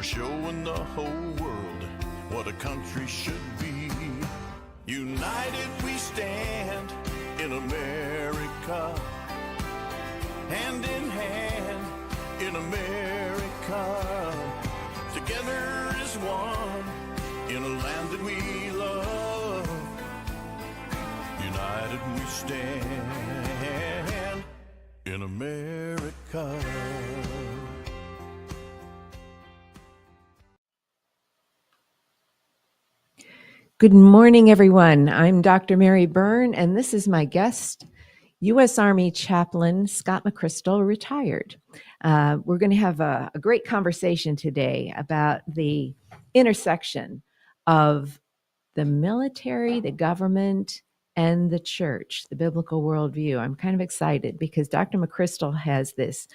We're showing the whole world what a country should be. United we stand in America, hand in hand in America, together as one in a land that we love. United we stand in America. Good morning, everyone. I'm Dr. Mary Byrne, and this is my guest, U.S. Army Chaplain Scott McChrystal, retired. We're going to have a great conversation today about the intersection of the military, the government, and the church, the biblical worldview. I'm kind of excited because Dr. McChrystal has this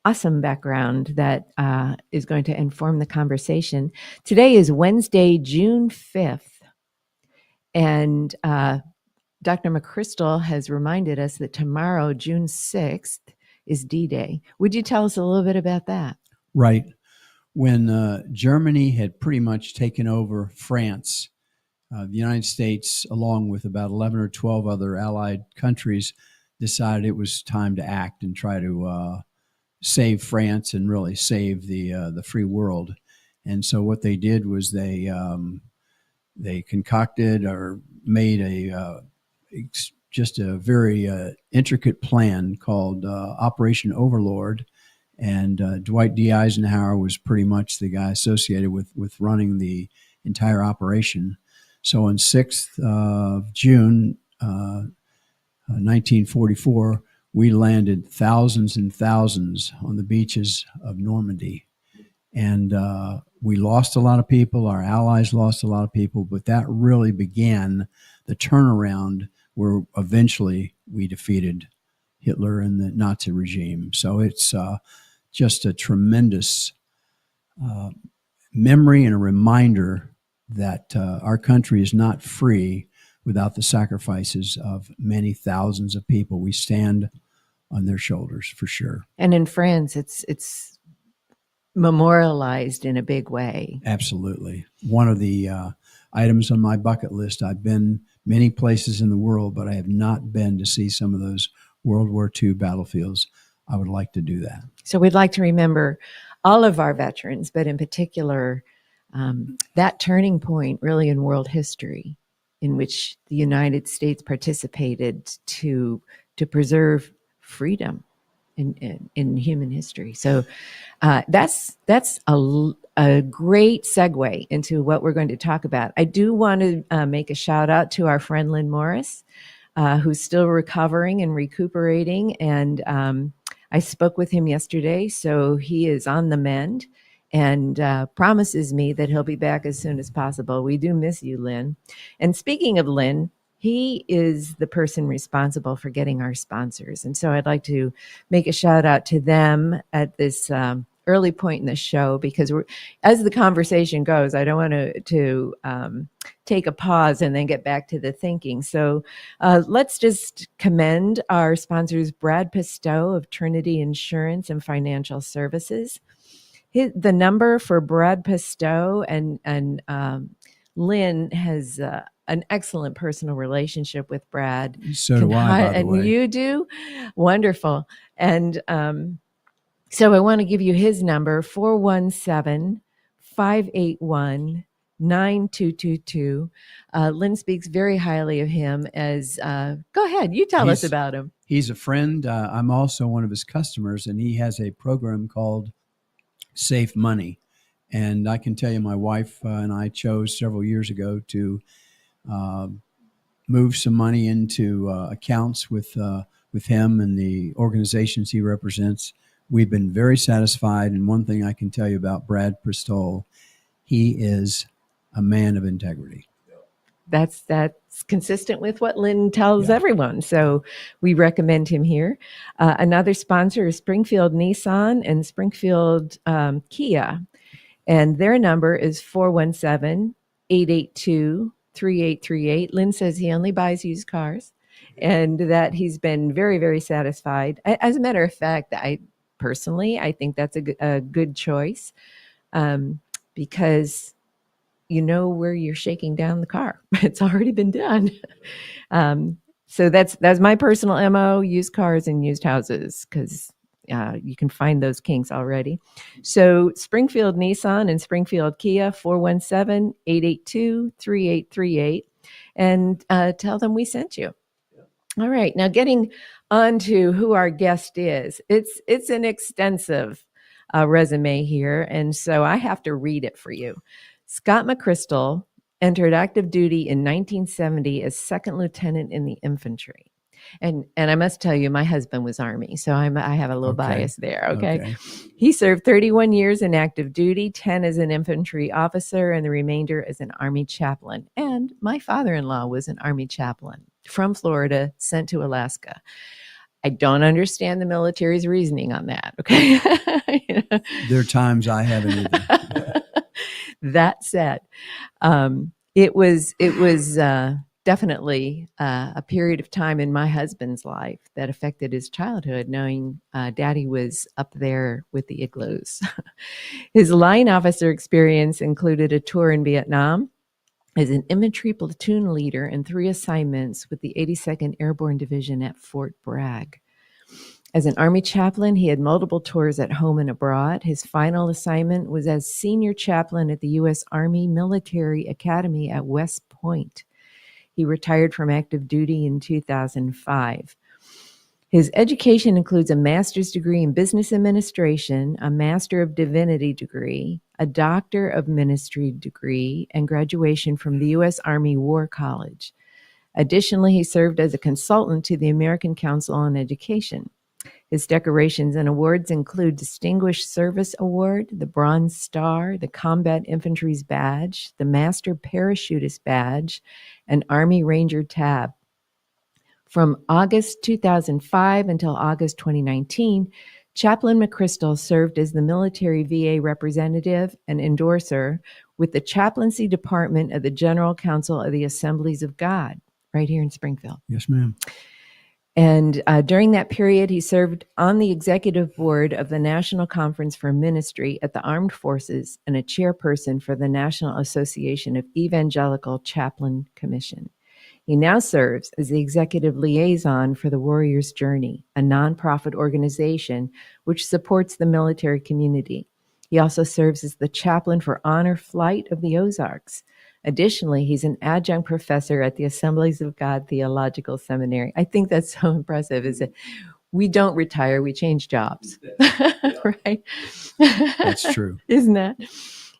awesome background that is going to inform the conversation. Today is Wednesday, June 5th. And Dr. McChrystal has reminded us that tomorrow, June 6th, is D-Day. Would you tell us a little bit about that? Right. When Germany had pretty much taken over France, the United States, along with about 11 or 12 other allied countries, decided it was time to act and try to save France and really save the free world. And so what they did was they concocted or made just a very intricate plan called Operation Overlord. And Dwight D. Eisenhower was pretty much the guy associated with running the entire operation. So on 6th of June, 1944, we landed thousands and thousands on the beaches of Normandy. And we lost a lot of people. Our allies lost a lot of people. But that really began the turnaround where eventually we defeated Hitler and the Nazi regime. So it's just a tremendous memory and a reminder that our country is not free without the sacrifices of many thousands of people. We stand on their shoulders for sure. And in France, it's memorialized in a big way. Absolutely. One of the items on my bucket list, I've been many places in the world, but I have not been to see some of those World War II battlefields. I would like to do that. So we'd like to remember all of our veterans, but in particular, that turning point really in world history in which the United States participated to preserve freedom in human history. So that's a great segue into what we're going to talk about. I do want to make a shout out to our friend Lynn Morris, who's still recovering and recuperating. And I spoke with him yesterday, so he is on the mend and promises me that he'll be back as soon as possible. We do miss you, Lynn. And speaking of Lynn, he is the person responsible for getting our sponsors. And so I'd like to make a shout out to them at this early point in the show, because as the conversation goes, I don't want to take a pause and then get back to the thinking. So let's just commend our sponsors, Brad Pistow of Trinity Insurance and Financial Services. The number for Brad Pistow and Lynn has an excellent personal relationship with Brad. So do I, by the way. And you do? Wonderful. And so I want to give you his number, 417-581-9222. Lynn speaks very highly of him as, go ahead, you tell us about him. He's a friend. I'm also one of his customers, and he has a program called Safe Money. And I can tell you, my wife and I chose several years ago to move some money into accounts with him and the organizations he represents. We've been very satisfied. And one thing I can tell you about Brad Pistow, he is a man of integrity. That's consistent with what Lynn tells everyone. So we recommend him here. Another sponsor is Springfield Nissan and Springfield Kia. And their number is 417-882-3838. Lynn says he only buys used cars and that he's been very, very satisfied. As a matter of fact, I think that's a good choice. because you know where you're shaking down the car. It's already been done. So that's my personal MO: used cars and used houses, because you can find those kinks already. So Springfield Nissan and Springfield Kia, 417-882-3838, and tell them we sent you. All right, now getting on to who our guest is. It's an extensive resume here, and so I have to read it for you. Scott McChrystal entered active duty in 1970 as second lieutenant in the infantry. And I must tell you, my husband was Army, so I have a little bias there. Okay. He served 31 years in active duty, 10 as an infantry officer, and the remainder as an Army chaplain. And my father-in-law was an Army chaplain from Florida, sent to Alaska. I don't understand the military's reasoning on that. Okay. There are times I haven't either. That said, it was definitely a period of time in my husband's life that affected his childhood, knowing Daddy was up there with the igloos. His line officer experience included a tour in Vietnam as an infantry platoon leader and 3 assignments with the 82nd Airborne Division at Fort Bragg. As an Army chaplain, he had multiple tours at home and abroad. His final assignment was as senior chaplain at the U.S. Army Military Academy at West Point. He retired from active duty in 2005. His education includes a master's degree in business administration, a Master of Divinity degree, a Doctor of Ministry degree, and graduation from the U.S. Army War College. Additionally, he served as a consultant to the American Council on Education. His decorations and awards include Distinguished Service Award, the Bronze Star, the Combat Infantry's Badge, the Master Parachutist Badge, and Army Ranger Tab. From August 2005 until August 2019, Chaplain McChrystal served as the military VA representative and endorser with the Chaplaincy Department of the General Council of the Assemblies of God, right here in Springfield. Yes, ma'am. And during that period, he served on the executive board of the National Conference for Ministry at the Armed Forces and a chairperson for the National Association of Evangelical Chaplain Commission. He now serves as the executive liaison for the Warrior's Journey, a nonprofit organization which supports the military community. He also serves as the chaplain for Honor Flight of the Ozarks. Additionally, he's an adjunct professor at the Assemblies of God Theological Seminary. I think that's so impressive, is that we don't retire, we change jobs, right? That's true. Isn't that?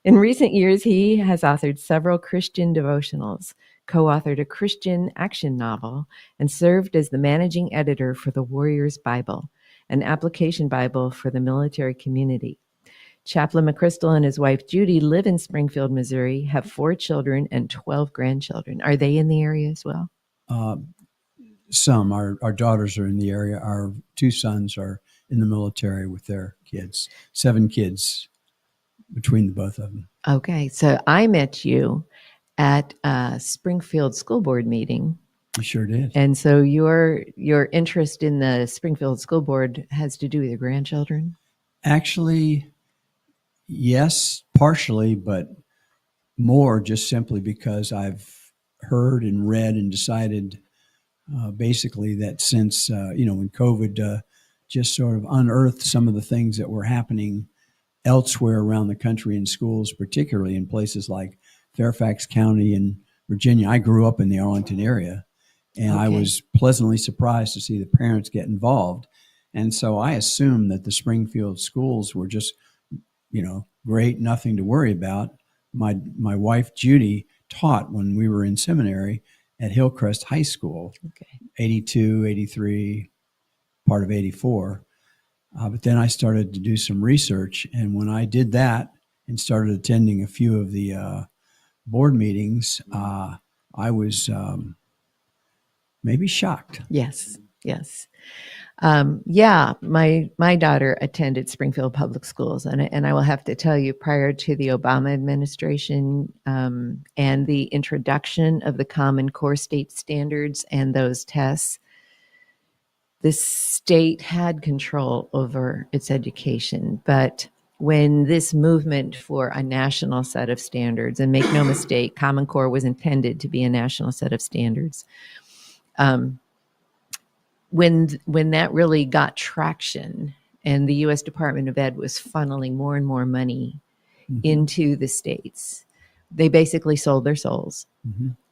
In recent years, he has authored several Christian devotionals, co-authored a Christian action novel, and served as the managing editor for the Warrior's Bible, an application Bible for the military community. Chaplain McChrystal and his wife Judy live in Springfield, Missouri, have 4 children and 12 grandchildren. Are they in the area as well? Some. Our daughters are in the area. Our 2 sons are in the military with their kids. 7 kids between the both of them. Okay, so I met you at a Springfield School Board meeting. You sure did. And so your interest in the Springfield School Board has to do with your grandchildren? Actually, yes, partially, but more just simply because I've heard and read and decided basically that since, when COVID just sort of unearthed some of the things that were happening elsewhere around the country in schools, particularly in places like Fairfax County and Virginia. I grew up in the Arlington area, and I was pleasantly surprised to see the parents get involved. And so I assumed that the Springfield schools were just great, nothing to worry about. My wife, Judy, taught when we were in seminary at Hillcrest High School, 82, 83, part of 84. But then I started to do some research. And when I did that and started attending a few of the board meetings, I was maybe shocked. Yes. My daughter attended Springfield Public Schools, and I will have to tell you, prior to the Obama administration and the introduction of the Common Core state standards and those tests, the state had control over its education, but when this movement for a national set of standards, and make no mistake, Common Core was intended to be a national set of standards. When that really got traction, and the U.S. Department of Ed was funneling more and more money into the states, they basically sold their souls.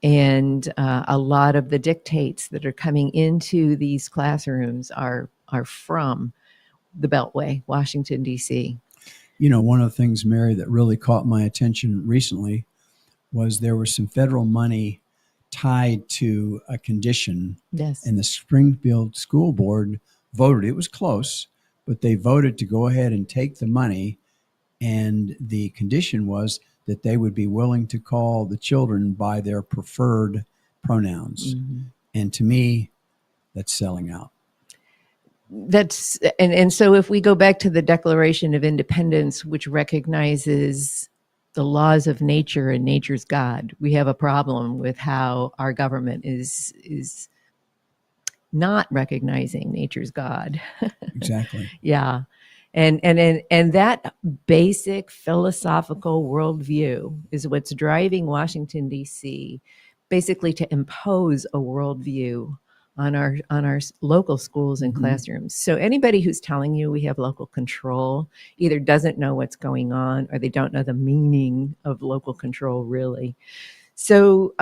And a lot of the dictates that are coming into these classrooms are from the Beltway, Washington, D.C. You know, one of the things, Mary, that really caught my attention recently was there was some federal money tied to a condition. Yes. And the Springfield School Board voted. It was close, but they voted to go ahead and take the money. And the condition was that they would be willing to call the children by their preferred pronouns. And to me, that's selling out. That's and so if we go back to the Declaration of Independence, which recognizes the laws of nature and nature's God, we have a problem with how our government is not recognizing nature's God. Exactly. Yeah. And that basic philosophical worldview is what's driving Washington, D.C., basically to impose a worldview on our local schools and classrooms. So anybody who's telling you we have local control either doesn't know what's going on, or they don't know the meaning of local control, really. So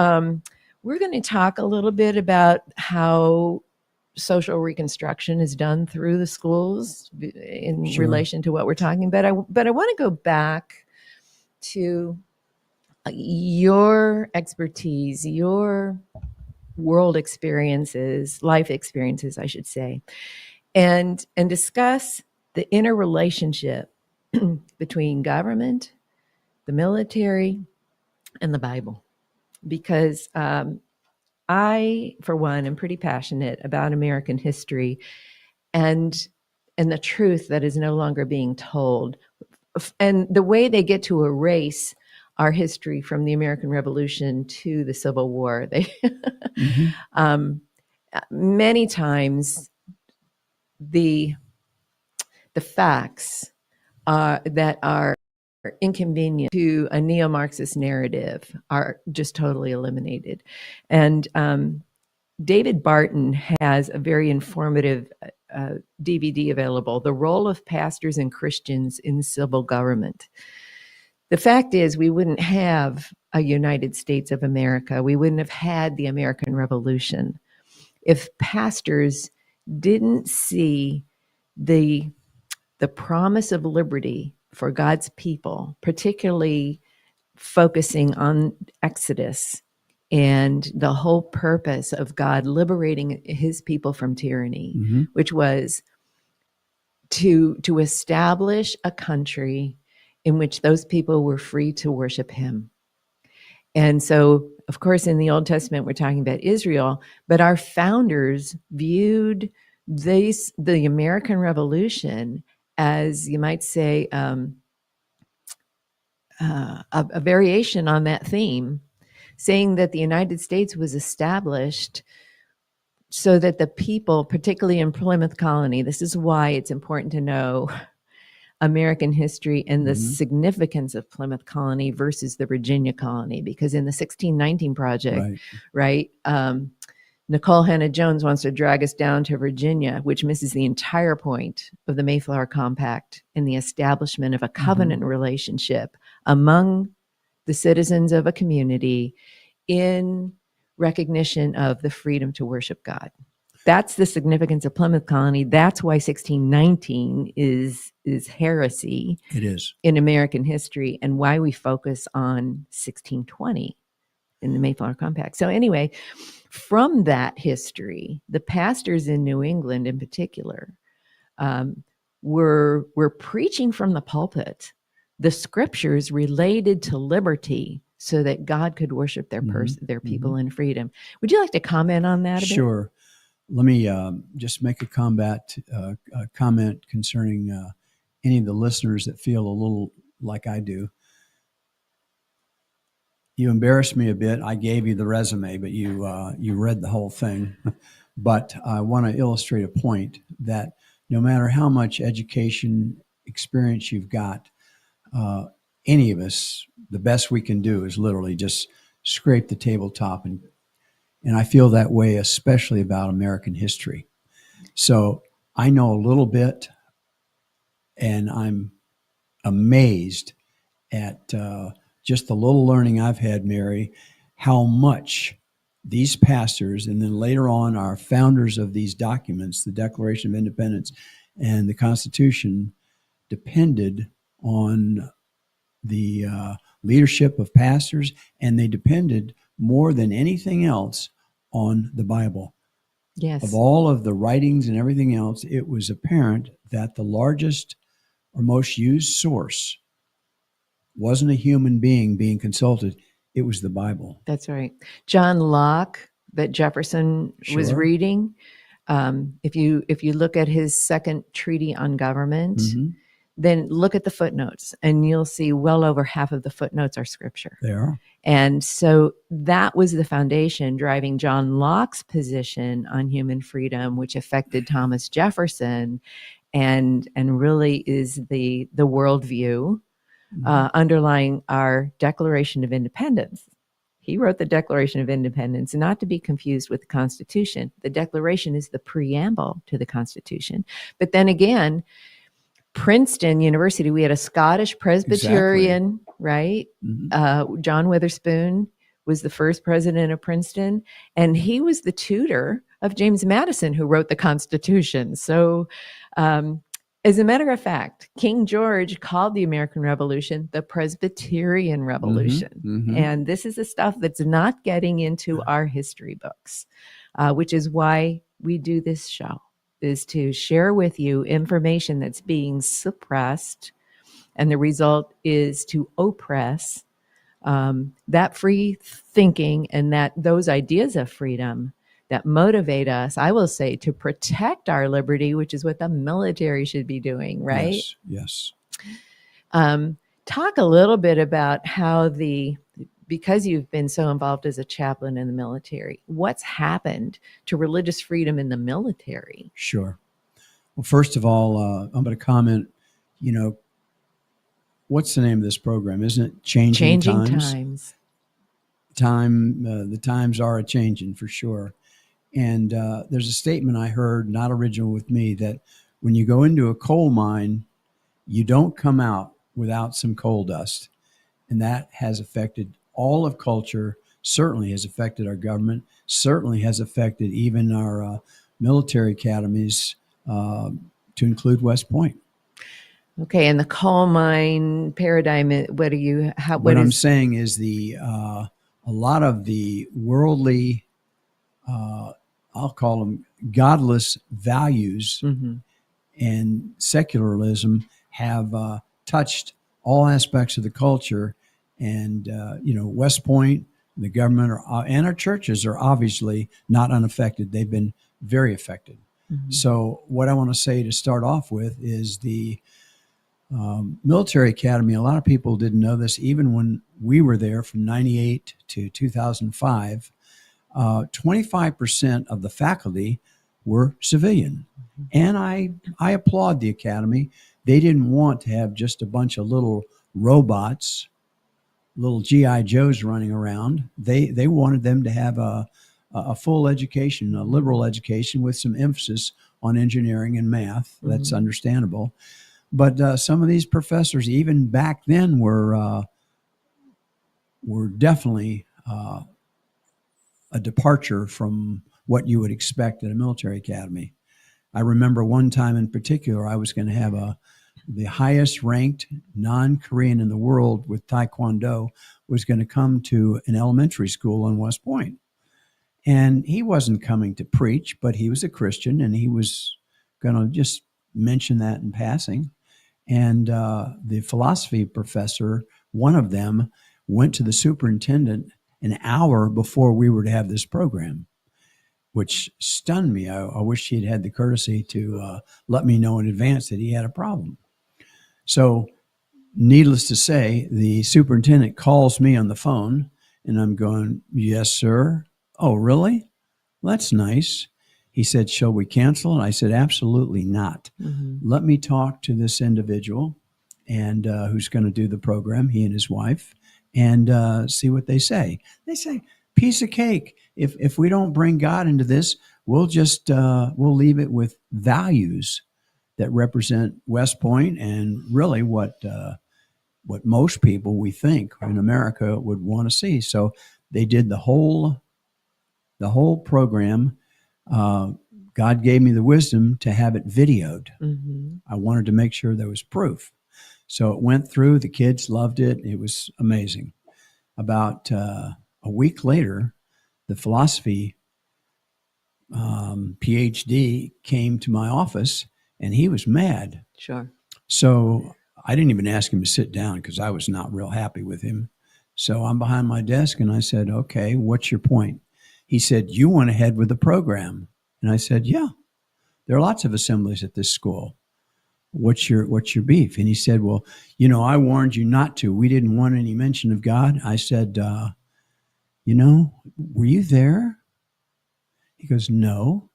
we're going to talk a little bit about how social reconstruction is done through the schools in relation to what we're talking about. But I want to go back to your expertise, your world experiences, life experiences, I should say, and discuss the interrelationship between government, the military, and the Bible. Because I, for one, am pretty passionate about American history and the truth that is no longer being told. And the way they get to erase our history from the American Revolution to the Civil War, they many times the facts that are inconvenient to a neo-Marxist narrative are just totally eliminated. And David Barton has a very informative DVD available, The Role of Pastors and Christians in Civil Government. The fact is, we wouldn't have a United States of America. We wouldn't have had the American Revolution if pastors didn't see the promise of liberty for God's people, particularly focusing on Exodus and the whole purpose of God liberating his people from tyranny, which was to establish a country in which those people were free to worship him. And so, of course, in the Old Testament, we're talking about Israel, but our founders viewed the American Revolution as, you might say, a variation on that theme, saying that the United States was established so that the people, particularly in Plymouth Colony, this is why it's important to know American history and the significance of Plymouth Colony versus the Virginia Colony, because in the 1619 Project, Nicole Hannah-Jones wants to drag us down to Virginia, which misses the entire point of the Mayflower Compact and the establishment of a covenant relationship among the citizens of a community in recognition of the freedom to worship God. That's the significance of Plymouth Colony. That's why 1619 is heresy. It is. In American history, and why we focus on 1620 in the Mayflower Compact. So anyway, from that history, the pastors in New England in particular were preaching from the pulpit the scriptures related to liberty so that God could worship their people in freedom. Would you like to comment on that a bit? Sure. Let me just make a comment concerning any of the listeners that feel a little like I do. You embarrassed me a bit. I gave you the resume, but you read the whole thing. But I want to illustrate a point that no matter how much education experience you've got, any of us, the best we can do is literally just scrape the tabletop. And I feel that way, especially about American history. So I know a little bit, and I'm amazed at just the little learning I've had, Mary, how much these pastors, and then later on our founders of these documents, the Declaration of Independence and the Constitution, depended on the leadership of pastors, and they depended more than anything else on the Bible. Yes. Of all of the writings and everything else, it was apparent that the largest or most used source wasn't a human being consulted. It was the Bible. That's right. John Locke, that Jefferson was Sure. reading. If you look at his second treaty on government, Mhm. then look at the footnotes, and you'll see well over half of the footnotes are scripture. They are. And so that was the foundation driving John Locke's position on human freedom, which affected Thomas Jefferson, and really is the worldview underlying our Declaration of Independence. He wrote the Declaration of Independence, not to be confused with the Constitution. The Declaration is the preamble to the Constitution. But then again, Princeton University, we had a Scottish Presbyterian, right? Mhm. John Witherspoon was the first president of Princeton, and he was the tutor of James Madison, who wrote the Constitution. So, as a matter of fact, King George called the American Revolution the Presbyterian Revolution. Mhm. And this is the stuff that's not getting into our history books, which is why we do this show, is to share with you information that's being suppressed. And the result is to oppress that free thinking and that those ideas of freedom that motivate us, I will say, to protect our liberty, which is what the military should be doing, right? Yes. Talk a little bit about how because you've been so involved as a chaplain in the military, what's happened to religious freedom in the military? Sure. Well, first of all, I'm going to comment, what's the name of this program? Isn't it Changing Times? The times are a-changing for sure. And there's a statement I heard, not original with me, that when you go into a coal mine, you don't come out without some coal dust. And that has affected all of culture, certainly has affected our government, certainly has affected even our military academies, to include West Point. Okay, and the coal mine paradigm, what I'm saying is a lot of the worldly, I'll call them godless values and secularism have touched all aspects of the culture. And, West Point, the government, and our churches are obviously not unaffected. They've been very affected. So what I want to say to start off with is the military academy. A lot of people didn't know this. Even when we were there from 98 to 2005, 25% of the faculty were civilian. And I applaud the academy. They didn't want to have just a bunch of little robots, little G.I. Joes running around. They wanted them to have a full education, a liberal education with some emphasis on engineering and math. That's understandable. But some of these professors, even back then, were definitely a departure from what you would expect at a military academy. I remember one time in particular, I was going to have the highest ranked non-Korean in the world with Taekwondo was going to come to an elementary school on West Point. And he wasn't coming to preach, but he was a Christian, and he was going to just mention that in passing. And the philosophy professor, one of them, went to the superintendent an hour before we were to have this program, which stunned me. I wish he'd had the courtesy to let me know in advance that he had a problem. So needless to say, the superintendent calls me on the phone, and I'm going, "Yes, sir." "Oh, really? Well, that's nice." He said, "Shall we cancel it?" I said, "Absolutely not. Let me talk to this individual." and who's going to do the program, he and his wife, and see what they say. They say, piece of cake. If we don't bring God into this, we'll just we'll leave it with values that represent West Point and really what most people, we think, in America would want to see. So they did the whole program. God gave me the wisdom to have it videoed. Mm-hmm. I wanted to make sure there was proof. So it went through. The kids loved it. It was amazing. About a week later, the philosophy PhD came to my office, and he was mad. Sure. So I didn't even ask him to sit down because I was not real happy with him. So I'm behind my desk, and I said, okay, what's your point? He said, you went ahead with the program. And I said, yeah, there are lots of assemblies at this school. What's your beef? And he said, well, I warned you not to. We didn't want any mention of God. I said, were you there? He goes, no.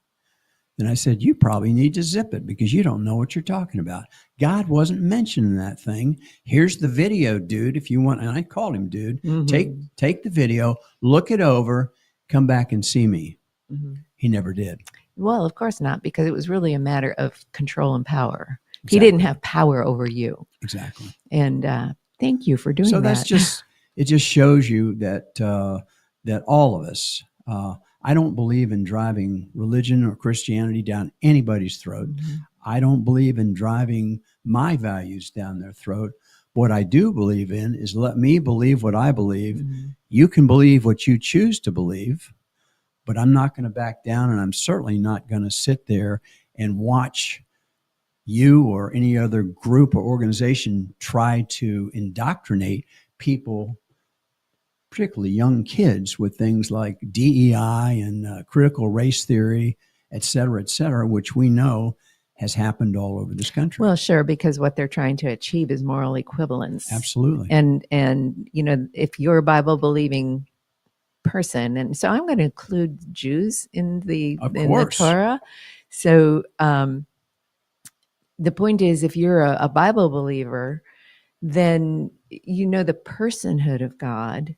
Then I said, you probably need to zip it because you don't know what you're talking about. God wasn't mentioned in that thing. Here's the video, dude, if you want. And I called him, dude. Mm-hmm. Take the video, look it over, come back and see me. Mm-hmm. He never did. Well, of course not, because it was really a matter of control and power. Exactly. He didn't have power over you. Exactly. And thank you for doing that. So that's it just shows you that that all of us, I don't believe in driving religion or Christianity down anybody's throat. Mm-hmm. I don't believe in driving my values down their throat. What I do believe in is let me believe what I believe. Mm-hmm. You can believe what you choose to believe, but I'm not going to back down, and I'm certainly not going to sit there and watch you or any other group or organization try to indoctrinate people, particularly young kids, with things like DEI and critical race theory, et cetera, which we know has happened all over this country. Well, sure, because what they're trying to achieve is moral equivalence. Absolutely. And if you're a Bible believing person, and so I'm going to include Jews in the Torah. So the point is, if you're a Bible believer, then the personhood of God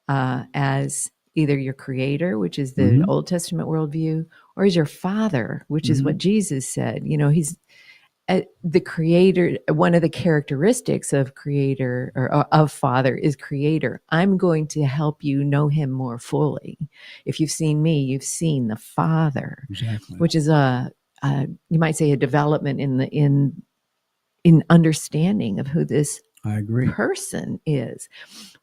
as either your creator, which is the Mm-hmm. Old Testament worldview, or as your father, which is Mm-hmm. what Jesus said. He's the creator. One of the characteristics of creator or of father is creator. I'm going to help you know him more fully. If you've seen me, you've seen the Father. Exactly. Which is you might say a development in understanding of who this I agree. person is,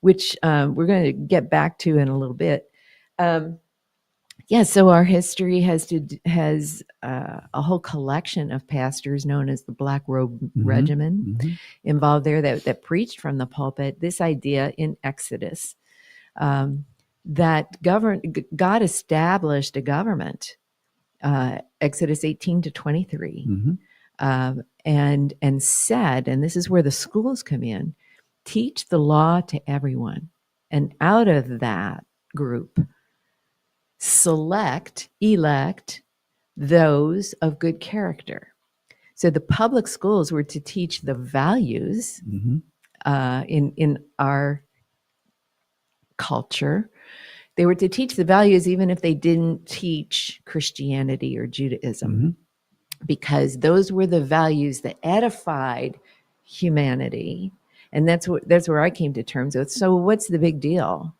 which we're going to get back to in a little bit. So our history has a whole collection of pastors known as the Black Robe Mm-hmm. Regimen Mm-hmm. involved there that preached from the pulpit this idea in Exodus that God established a government, Exodus 18-23, Mm-hmm. and said, and this is where the schools come in, teach the law to everyone. And out of that group, elect those of good character. So the public schools were to teach the values Mm-hmm. in our culture. They were to teach the values even if they didn't teach Christianity or Judaism, Mm-hmm. because those were the values that edified humanity. And that's where I came to terms with. So what's the big deal?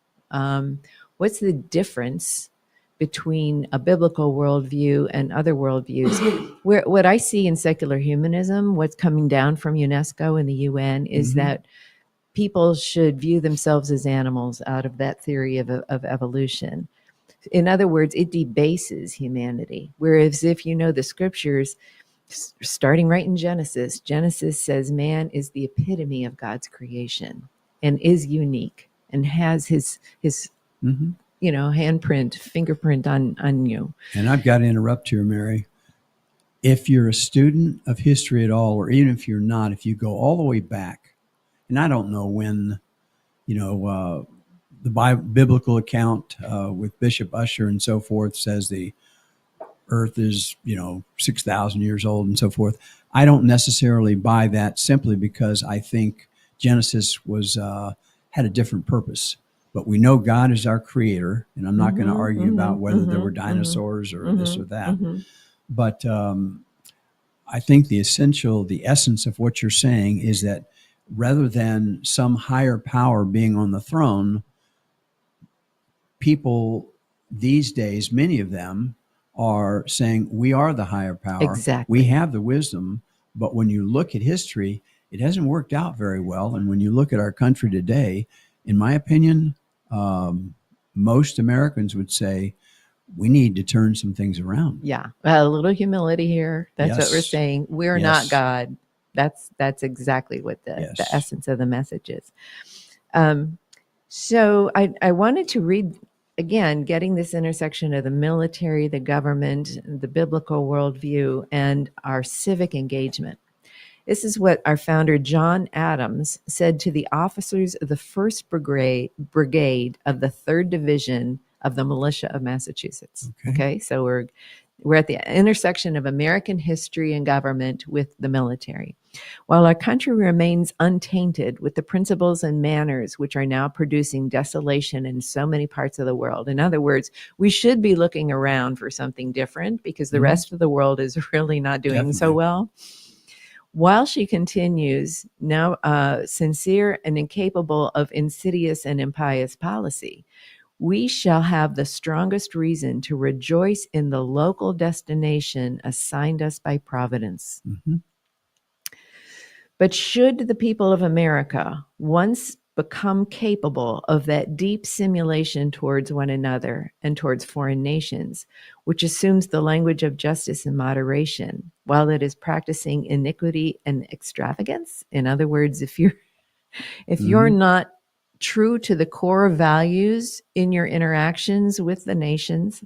What's the difference between a biblical worldview and other worldviews? What I see in secular humanism, what's coming down from UNESCO and the UN, is Mm-hmm. that people should view themselves as animals out of that theory of evolution. In other words, it debases humanity. Whereas if the scriptures, starting right in Genesis says man is the epitome of God's creation and is unique and has his Mm-hmm. handprint, fingerprint on you. And I've got to interrupt here, Mary. If you're a student of history at all, or even if you're not, if you go all the way back, and I don't know when, the biblical account with Bishop Usher and so forth says the Earth is, 6,000 years old and so forth. I don't necessarily buy that simply because I think Genesis was had a different purpose. But we know God is our creator, and I'm not going to argue about whether there were dinosaurs or this or that. But I think the essence of what you're saying is that rather than some higher power being on the throne, people these days, many of them, are saying we are the higher power. Exactly. We have the wisdom. But when you look at history, it hasn't worked out very well. And when you look at our country today, in my opinion, most Americans would say we need to turn some things around. Yeah. A little humility here. That's what we're Yes. saying. We're Yes. not God. That's exactly what the Yes. essence of the message is. So I wanted to read again, getting this intersection of the military, the government, the biblical worldview, and our civic engagement. This is what our founder, John Adams, said to the officers of the 1st Brigade of the 3rd Division of the Militia of Massachusetts. Okay, so we're at the intersection of American history and government with the military. While our country remains untainted with the principles and manners which are now producing desolation in so many parts of the world. In other words, we should be looking around for something different because the rest of the world is really not doing so Definitely. well. While she continues, now sincere and incapable of insidious and impious policy, we shall have the strongest reason to rejoice in the local destination assigned us by Providence. Mhm. But should the people of America once become capable of that deep simulation towards one another and towards foreign nations, which assumes the language of justice and moderation, while it is practicing iniquity and extravagance? In other words, if you're not true to the core values in your interactions with the nations,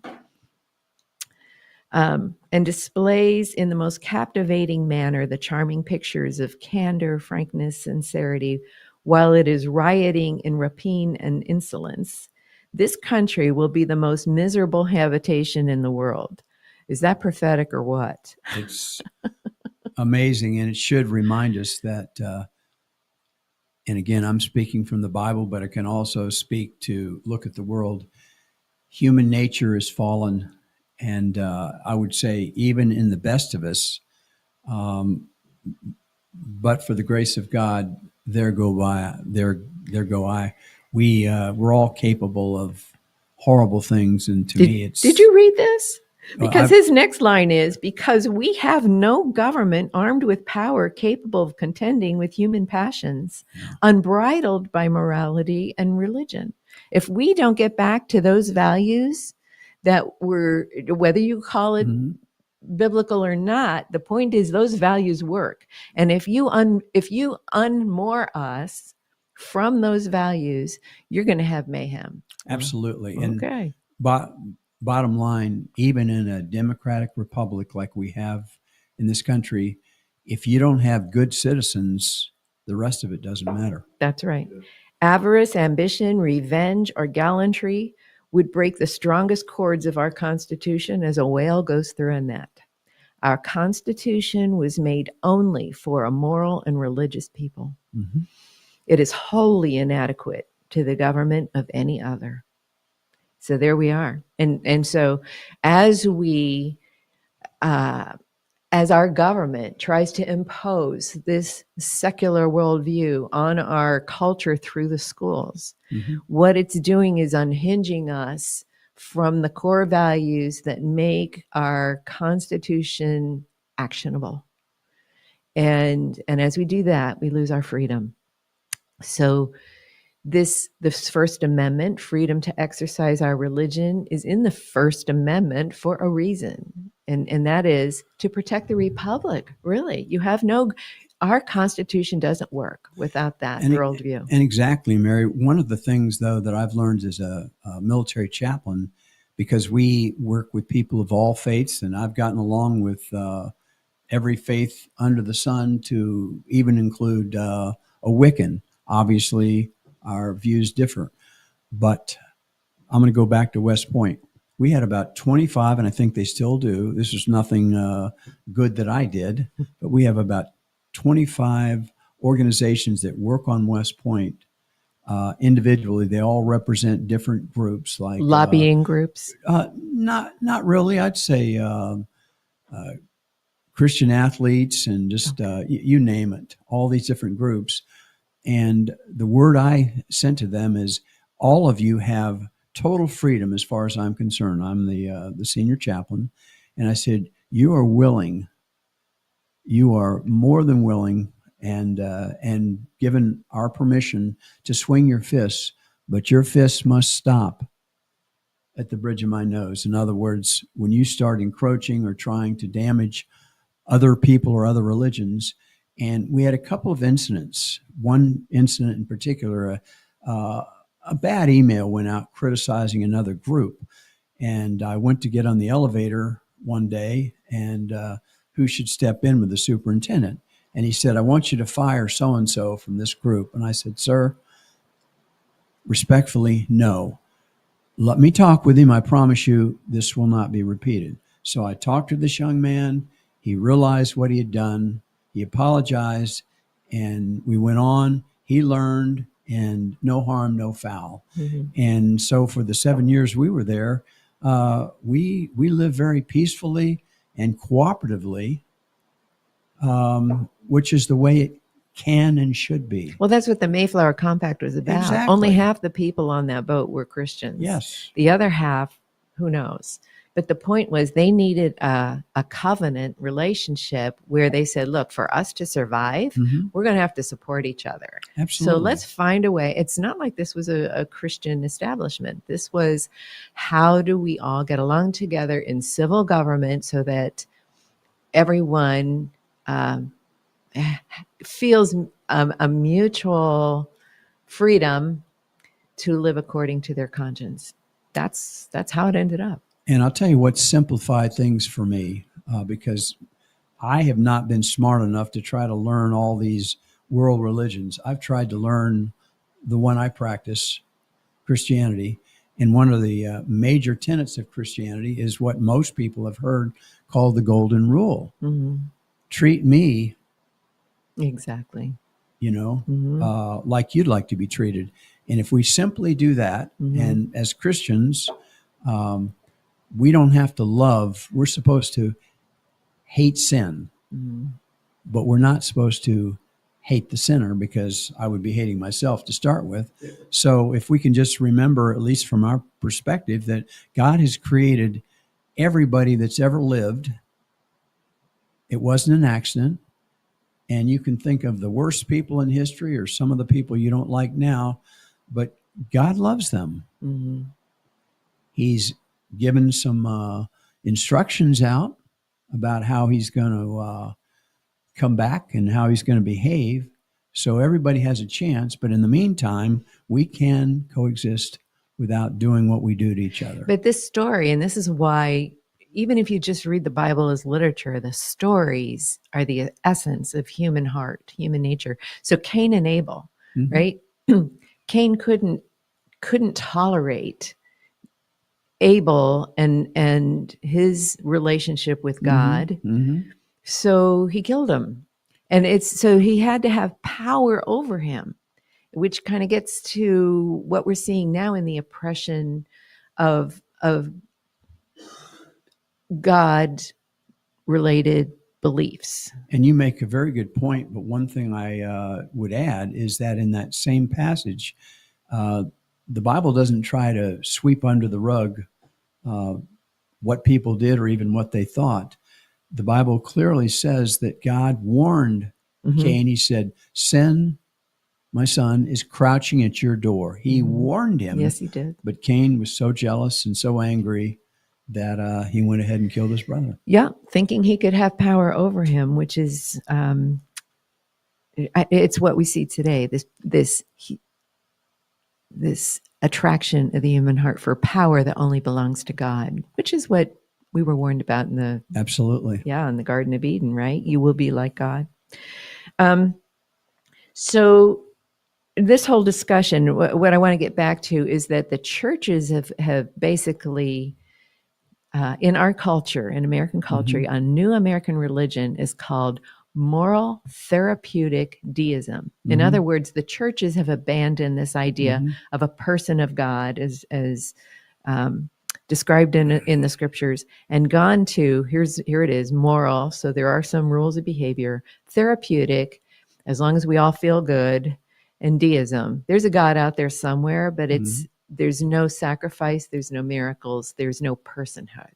and displays in the most captivating manner the charming pictures of candor, frankness, sincerity, while it is rioting in rapine and insolence, this country will be the most miserable habitation in the world. Is that prophetic or what? It's amazing, and it should remind us that, and again, I'm speaking from the Bible, but I can also speak to look at the world. Human nature is fallen, and I would say even in the best of us, but for the grace of God, there go I. We're all capable of horrible things, and to me, it's. Did you read this? Well, Because his next line is, because we have no government armed with power capable of contending with human passions, unbridled by morality and religion. If we don't get back to those values that were, whether you call it biblical or not, the point is those values work. And if you unmoor us from those values, you're going to have mayhem. Absolutely. And Okay. bottom line, even in a democratic republic like we have in this country, if you don't have good citizens, the rest of it doesn't matter. That's right. Avarice, ambition, revenge, or gallantry would break the strongest chords of our Constitution as a whale goes through a net. Our Constitution was made only for a moral and religious people. Mhm. It is wholly inadequate to the government of any other. So there we are. And so as our government tries to impose this secular worldview on our culture through the schools, what it's doing is unhinging us from the core values that make our Constitution actionable. And as we do that, we lose our freedom. So this First Amendment, freedom to exercise our religion, is in the First Amendment for a reason. And that is to protect the Republic. Really, our Constitution doesn't work without that worldview. And exactly, Mary. One of the things, though, that I've learned as a military chaplain, because we work with people of all faiths, and I've gotten along with every faith under the sun, to even include a Wiccan. Obviously, our views differ. But I'm going to go back to West Point. we had about 25, and I think they still do. This is nothing good that I did, but we have about 25 organizations that work on West Point individually. They all represent different groups, like Lobbying groups. not really. I'd say Christian athletes and just you name it. All these different groups. And the word I sent to them is, all of you have total freedom as far as I'm concerned. I'm the senior chaplain. And I said, you are willing, you are more than willing and given our permission to swing your fists, but your fists must stop at the bridge of my nose. In other words, when you start encroaching or trying to damage other people or other religions. And we had a couple of incidents. One incident in particular, a bad email went out criticizing another group. And I went to get on the elevator one day, and who should step in with the superintendent. And he said, I want you to fire so-and-so from this group. And I said, sir, respectfully, no. Let me talk with him. I promise you this will not be repeated. So I talked to this young man. He realized what he had done. He apologized, and we went on. He learned, and no harm, no foul. Mm-hmm. And so for the 7 years we were there, we lived very peacefully and cooperatively, which is the way it can and should be. Well, that's what the Mayflower Compact was about. Exactly. Only half the people on that boat were Christians. Yes. The other half, who knows? But the point was, they needed a covenant relationship where they said, look, for us to survive, mm-hmm. we're going to have to support each other. Absolutely. So let's find a way. It's not like this was a Christian establishment. This was, how do we all get along together in civil government so that everyone feels a mutual freedom to live according to their conscience. That's how it ended up. And I'll tell you what simplified things for me, because I have not been smart enough to try to learn all these world religions. I've tried to learn the one I practice, Christianity. And one of the major tenets of Christianity is what most people have heard called the Golden Rule. Mm-hmm. Treat me, exactly, mm-hmm. Like you'd like to be treated. And if we simply do that, mm-hmm. and as Christians, we don't have to love. We're supposed to hate sin, mm-hmm. but we're not supposed to hate the sinner, because I would be hating myself to start with. So if we can just remember, at least from our perspective, that God has created everybody that's ever lived. It wasn't an accident. And you can think of the worst people in history or some of the people you don't like now, but God loves them. Mm-hmm. He's given some instructions out about how he's going to come back and how he's going to behave. So everybody has a chance. But in the meantime, we can coexist without doing what we do to each other. But this story, and this is why, even if you just read the Bible as literature, the stories are the essence of human heart, human nature. So Cain and Abel, mm-hmm. right? Cain couldn't tolerate Abel and his relationship with God. Mm-hmm. So he killed him. And so he had to have power over him, which kind of gets to what we're seeing now in the oppression of God-related beliefs. And you make a very good point, but one thing I would add is that in that same passage, the Bible doesn't try to sweep under the rug what people did or even what they thought. The Bible clearly says that God warned mm-hmm. Cain. He said, sin, my son, is crouching at your door. He mm-hmm. warned him. Yes, he did. But Cain was so jealous and so angry that he went ahead and killed his brother. Yeah, thinking he could have power over him, which is it's what we see today. This attraction of the human heart for power that only belongs to God, which is what we were warned about in the absolutely in the Garden of Eden, right? You will be like God. So this whole discussion, what I want to get back to is that the churches have basically in our culture, in American culture, a new American religion is called moral therapeutic deism. In other words, the churches have abandoned this idea of a person of God as described in the scriptures, and gone to here it is, moral. So there are some rules of behavior, therapeutic, as long as we all feel good, and deism. There's a God out there somewhere, but there's no sacrifice, there's no miracles, there's no personhood.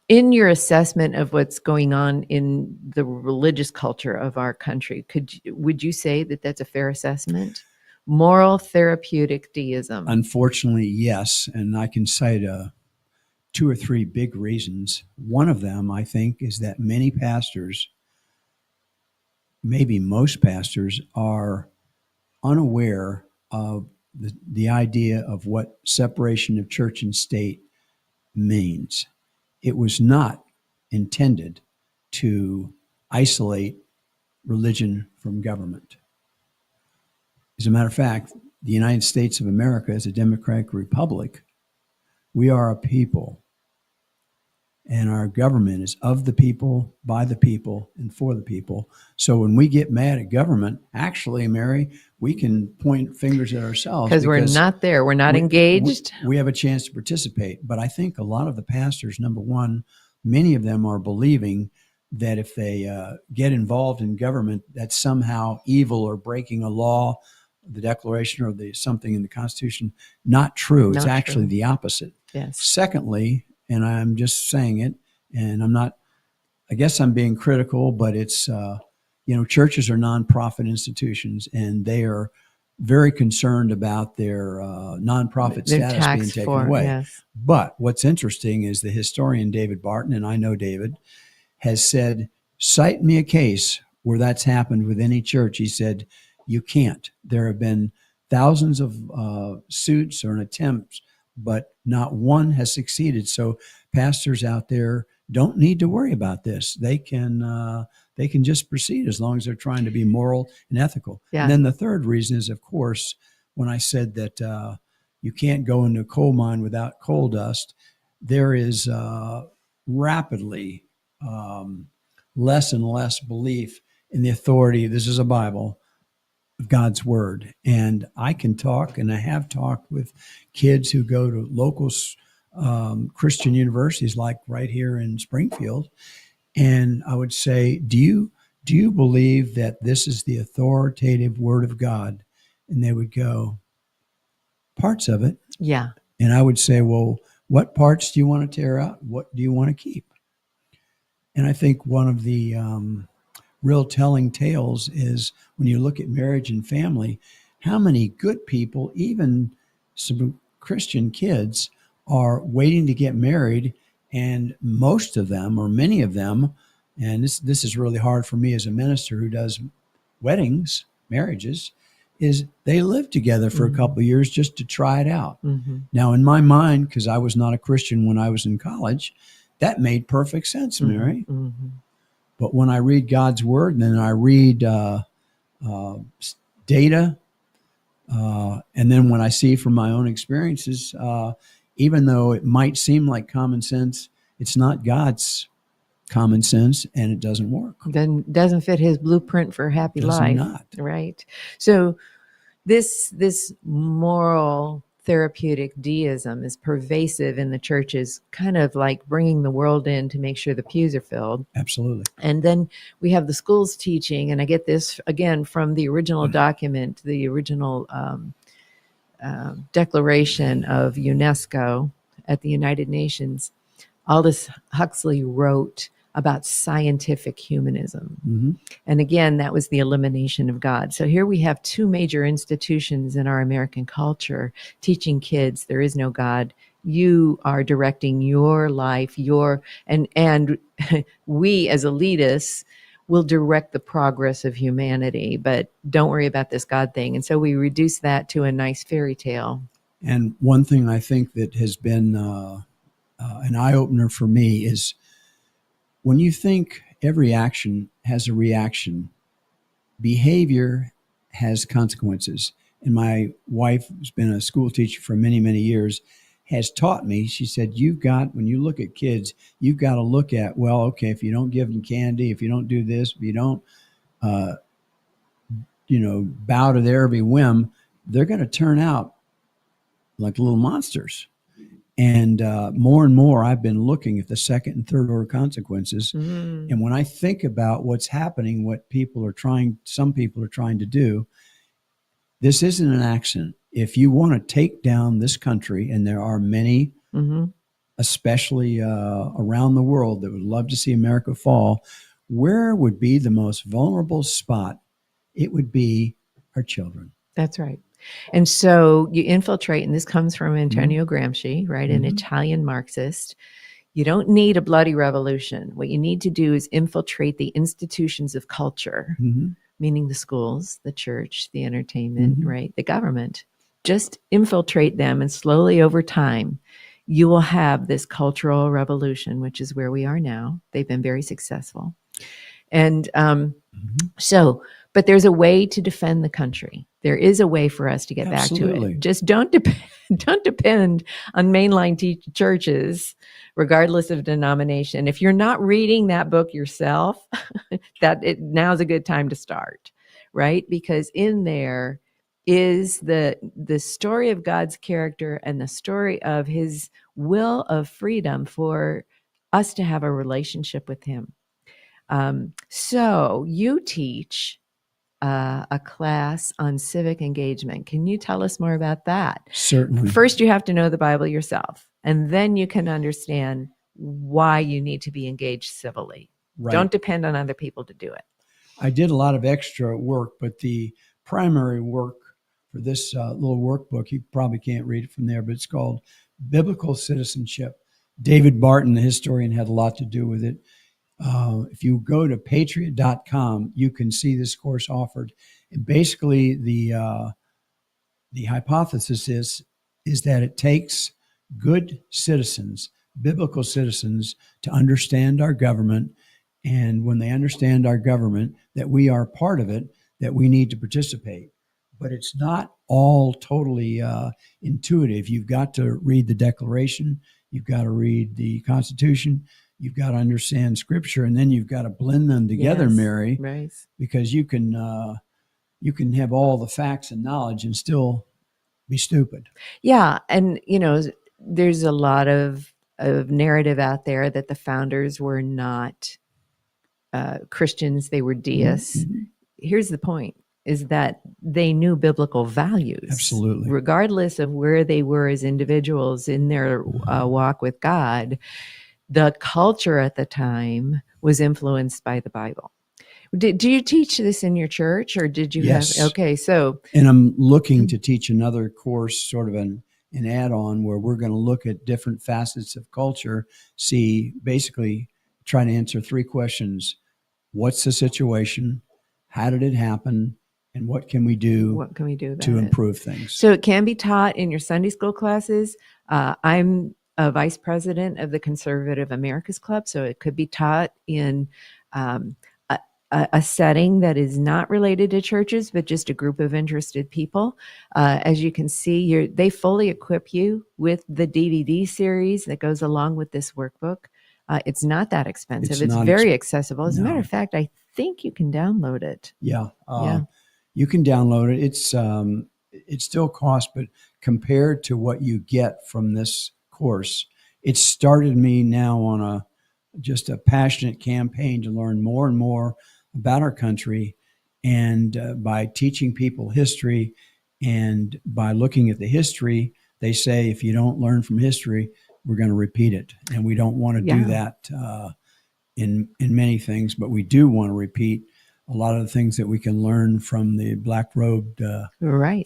In your assessment of what's going on in the religious culture of our country, would you say that that's a fair assessment? Moral therapeutic deism. Unfortunately, yes. And I can cite 2 or 3 big reasons. One of them, I think, is that many pastors, maybe most pastors, are unaware of the idea of what separation of church and state means. It was not intended to isolate religion from government. As a matter of fact, the United States of America is a democratic republic. We are a people, and our government is of the people, by the people, and for the people. So when we get mad at government, actually, Mary, we can point fingers at ourselves. Because we're not there. We're not engaged. We have a chance to participate. But I think a lot of the pastors, number one, many of them are believing that if they get involved in government, that's somehow evil or breaking a law, the Declaration or something in the Constitution. Not true. It's actually the opposite. Yes. Secondly, and I'm just saying it, and I'm not, I guess I'm being critical, but it's, churches are nonprofit institutions, and they are very concerned about their nonprofit status being taken away. Yes. But what's interesting is the historian David Barton, and I know David, has said, cite me a case where that's happened with any church. He said, you can't. There have been thousands of suits or attempts, but not one has succeeded. So pastors out there don't need to worry about this. They can just proceed as long as they're trying to be moral and ethical. Yeah. And then the third reason is, of course, when I said that you can't go into a coal mine without coal dust, there is rapidly less and less belief in the authority, this is a Bible, of God's word. And I can talk, and I have talked with kids who go to local Christian universities, like right here in Springfield. And I would say, do you believe that this is the authoritative word of God? And they would go, parts of it. Yeah. And I would say, well, what parts do you want to tear out? What do you want to keep? And I think one of the real telling tales is when you look at marriage and family, how many good people, even some Christian kids, are waiting to get married, and most of them, or many of them, and this is really hard for me as a minister who does weddings, marriages, is they live together for a couple of years just to try it out. Now, in my mind, because I was not a Christian when I was in college, that made perfect sense, Mary. But when I read God's word, and then I read data, and then when I see from my own experiences, even though it might seem like common sense, it's not God's common sense, and it doesn't work. Then doesn't fit his blueprint for a happy life. Not. Right. So this moral therapeutic deism is pervasive in the churches, kind of like bringing the world in to make sure the pews are filled. Absolutely. And then we have the schools teaching, and I get this again from the original document, the original declaration of UNESCO at the United Nations. Aldous Huxley wrote about scientific humanism. And again, that was the elimination of God. So here we have 2 major institutions in our American culture teaching kids there is no God. You are directing your life, and we as elitists will direct the progress of humanity, but don't worry about this God thing. And so we reduce that to a nice fairy tale. And one thing I think that has been an eye-opener for me is when you think every action has a reaction, behavior has consequences. And my wife has been a school teacher for many, many years, has taught me. She said, when you look at kids, you've got to look at, well, okay, if you don't give them candy, if you don't do this, if you don't, bow to their every whim, they're going to turn out like little monsters. And more and more, I've been looking at the second and third order consequences. Mm. And when I think about what's happening, what some people are trying to do, this isn't an accident. If you want to take down this country, and there are many, especially around the world, that would love to see America fall, where would be the most vulnerable spot? It would be our children. That's right. And so you infiltrate, and this comes from Antonio Gramsci, right? An Italian Marxist. You don't need a bloody revolution. What you need to do is infiltrate the institutions of culture, meaning the schools, the church, the entertainment, right? The government. Just infiltrate them, and slowly over time, you will have this cultural revolution, which is where we are now. They've been very successful. And but there's a way to defend the country. There is a way for us to get back to it. Just don't depend on mainline churches, regardless of denomination. If you're not reading that book yourself, now's a good time to start, right? Because in there is the story of God's character and the story of his will of freedom for us to have a relationship with him. So you teach a class on civic engagement. Can you tell us more about that? Certainly. First, you have to know the Bible yourself, and then you can understand why you need to be engaged civilly. Right. Don't depend on other people to do it. I did a lot of extra work, but the primary work for this little workbook, you probably can't read it from there, but it's called Biblical Citizenship. David Barton, the historian, had a lot to do with it. If you go to patriot.com, you can see this course offered. And basically, the hypothesis is that it takes good citizens, biblical citizens, to understand our government. And when they understand our government, that we are part of it, that we need to participate. But it's not all totally intuitive. You've got to read the Declaration. You've got to read the Constitution. You've got to understand Scripture, and then you've got to blend them together, yes, Mary, right? Because you can have all the facts and knowledge and still be stupid. Yeah, and there's a lot of narrative out there that the founders were not Christians; they were deists. Mm-hmm. Here's the point: is that they knew biblical values, absolutely, regardless of where they were as individuals in their walk with God. The culture at the time was influenced by the Bible. Do you teach this in your church, or did you yes. have? Okay, so. And I'm looking to teach another course, sort of an add-on, where we're going to look at different facets of culture, basically try to answer three questions. What's the situation? How did it happen? And what can we do to improve things? So it can be taught in your Sunday school classes. I'm a vice president of the Conservative Americas Club, so it could be taught in a setting that is not related to churches, but just a group of interested people. As you can see, they fully equip you with the DVD series that goes along with this workbook. It's not that expensive. It's very accessible. As a matter of fact, I think you can download it. Yeah. You can download it. It still costs, but compared to what you get from this course, it started me now on just a passionate campaign to learn more and more about our country, and by teaching people history, and by looking at the history, they say if you don't learn from history, we're going to repeat it, and we don't want to do that in many things, but we do want to repeat a lot of the things that we can learn from the black-robed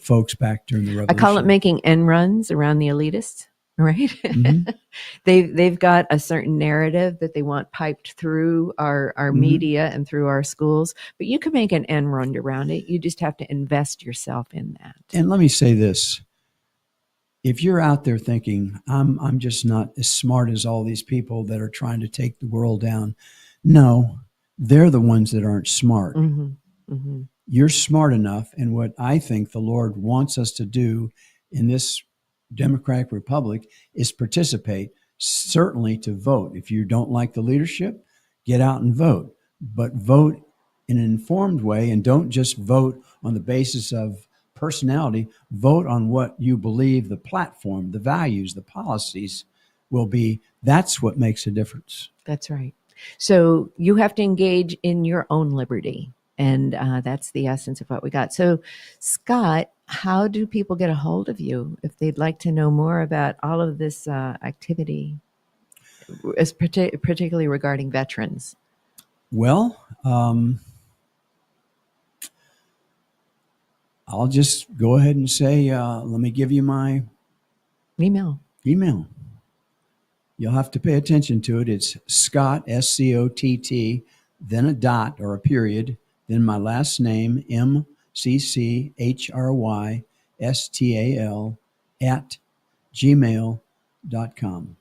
folks back during the Revolution. I call it making end runs around the elitists. Right. Mm-hmm. They've got a certain narrative that they want piped through our media and through our schools, but you can make an end run around it. You just have to invest yourself in that. And let me say this. If you're out there thinking, I'm just not as smart as all these people that are trying to take the world down. No, they're the ones that aren't smart. Mm-hmm. Mm-hmm. You're smart enough. And what I think the Lord wants us to do in this Democratic Republic is participate, certainly to vote. If you don't like the leadership, get out and vote, but vote in an informed way and don't just vote on the basis of personality. Vote on what you believe the platform, the values, the policies will be. That's what makes a difference. That's right. So you have to engage in your own liberty. And that's the essence of what we got. So, Scott, how do people get a hold of you if they'd like to know more about all of this activity, particularly regarding veterans? Well, I'll just go ahead and say, let me give you my Email. You'll have to pay attention to it. It's Scott, SCOTT, then a dot or a period, then my last name, MCCHRYSTAL @gmail.com.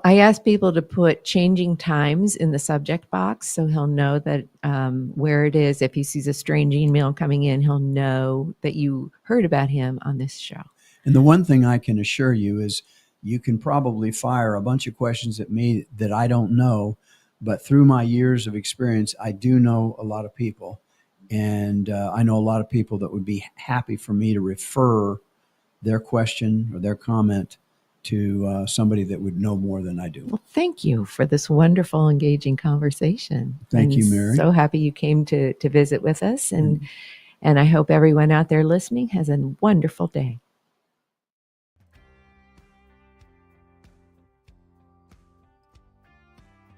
I ask people to put changing times in the subject box so he'll know that where it is. If he sees a strange email coming in, he'll know that you heard about him on this show. And the one thing I can assure you is you can probably fire a bunch of questions at me that I don't know, but through my years of experience, I do know a lot of people. And I know a lot of people that would be happy for me to refer their question or their comment to somebody that would know more than I do. Well, thank you for this wonderful, engaging conversation. Thank I'm you, Mary. So happy you came to visit with us. And I hope everyone out there listening has a wonderful day.